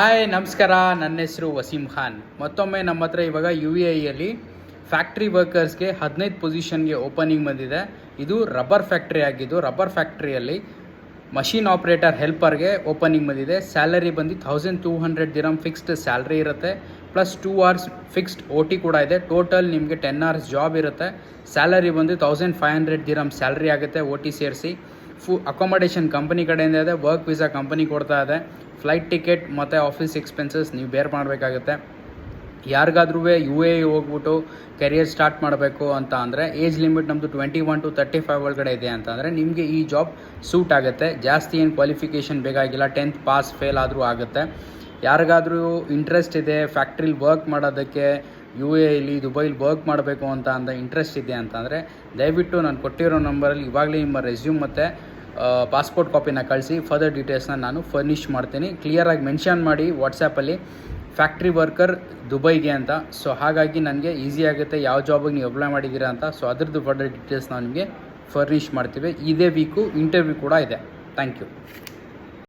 Hi ನಮಸ್ಕಾರ, ನನ್ನ ಹೆಸರು ವಸೀಂ ಖಾನ್. ಮತ್ತೊಮ್ಮೆ ನಮ್ಮ ಹತ್ರ ಇವಾಗ UAEಯಲ್ಲಿ ಫ್ಯಾಕ್ಟ್ರಿ ವರ್ಕರ್ಸ್ಗೆ 15 ಪೊಸಿಷನ್ಗೆ ಓಪನಿಂಗ್ ಬಂದಿದೆ. ಇದು ರಬ್ಬರ್ ಫ್ಯಾಕ್ಟ್ರಿ ಆಗಿದ್ದು, ರಬ್ಬರ್ ಫ್ಯಾಕ್ಟ್ರಿಯಲ್ಲಿ ಮಷಿನ್ ಆಪ್ರೇಟರ್ ಹೆಲ್ಪರ್ಗೆ ಓಪನಿಂಗ್ ಬಂದಿದೆ. ಸ್ಯಾಲರಿ ಬಂದು 1200 ದಿರಮ್ ಫಿಕ್ಸ್ಡ್ ಸ್ಯಾಲ್ರಿ ಇರುತ್ತೆ, ಪ್ಲಸ್ 2 hours ಫಿಕ್ಸ್ಡ್ OT ಕೂಡ ಇದೆ. ಟೋಟಲ್ ನಿಮಗೆ 10 hours ಜಾಬ್ ಇರುತ್ತೆ. ಸ್ಯಾಲರಿ ಬಂದು 1500 ದಿರಮ್ ಸ್ಯಾಲ್ರಿ ಆಗುತ್ತೆ OT ಸೇರಿಸಿ. ಅಕೊಮಡೇಷನ್ ಕಂಪನಿ ಕಡೆಯಿಂದ ಇದೆ, ವರ್ಕ್ ವೀಸಾ ಕಂಪನಿ ಕೊಡ್ತಾ ಇದೆ. ಫ್ಲೈಟ್ ಟಿಕೆಟ್ ಮತ್ತು ಆಫೀಸ್ ಎಕ್ಸ್ಪೆನ್ಸಸ್ ನೀವು ಬೇರ್ ಮಾಡಬೇಕಾಗುತ್ತೆ. ಯಾರಿಗಾದ್ರೂ UAE ಹೋಗ್ಬಿಟ್ಟು ಕೆರಿಯರ್ ಸ್ಟಾರ್ಟ್ ಮಾಡಬೇಕು ಅಂತ ಅಂದರೆ ಏಜ್ ಲಿಮಿಟ್ ನಮ್ಮದು 21 to 35 ಒಳಗಡೆ ಇದೆ ಅಂತಂದರೆ ನಿಮಗೆ ಈ ಜಾಬ್ ಸೂಟ್ ಆಗುತ್ತೆ. ಜಾಸ್ತಿ ಏನು ಕ್ವಾಲಿಫಿಕೇಷನ್ ಬೇಕಾಗಿಲ್ಲ, 10th ಪಾಸ್ ಫೇಲ್ ಆದರೂ ಆಗುತ್ತೆ. ಯಾರಿಗಾದ್ರೂ ಇಂಟ್ರೆಸ್ಟ್ ಇದೆ ಫ್ಯಾಕ್ಟ್ರಿಲಿ ವರ್ಕ್ ಮಾಡೋದಕ್ಕೆ, UAEಲಿ ದುಬೈಲಿ ವರ್ಕ್ ಮಾಡಬೇಕು ಅಂತ ಇಂಟ್ರೆಸ್ಟ್ ಇದೆ ಅಂತಂದರೆ ದಯವಿಟ್ಟು ನಾನು ಕೊಟ್ಟಿರೋ ನಂಬರಲ್ಲಿ ಇವಾಗಲೇ ನಿಮ್ಮ ರೆಸ್ಯೂಮ್ ಮತ್ತು ಪಾಸ್ಪೋರ್ಟ್ ಕಾಪಿನ ಕಳಿಸಿ. ಫರ್ದರ್ ಡೀಟೇಲ್ಸ್ನ ನಾನು ಫರ್ನಿಷ್ ಮಾಡ್ತೀನಿ. ಕ್ಲಿಯರಾಗಿ ಮೆನ್ಷನ್ ಮಾಡಿ ವಾಟ್ಸಪ್ಪಲ್ಲಿ ಫ್ಯಾಕ್ಟ್ರಿ ವರ್ಕರ್ ದುಬೈಗೆ ಅಂತ. ಸೊ ಹಾಗಾಗಿ ನನಗೆ ಈಸಿ ಆಗುತ್ತೆ ಯಾವ ಜಾಬಿಗೆ ನೀವು ಅಪ್ಲೈ ಮಾಡಿದ್ದೀರಾ ಅಂತ. ಸೊ ಅದ್ರದ್ದು ಫರ್ದರ್ ಡೀಟೇಲ್ಸ್ ನಾವು ನಿಮಗೆ ಫರ್ನಿಷ್ ಮಾಡ್ತೀವಿ. ಇದೇ ವೀಕು ಇಂಟರ್ವ್ಯೂ ಕೂಡ ಇದೆ. Thank you.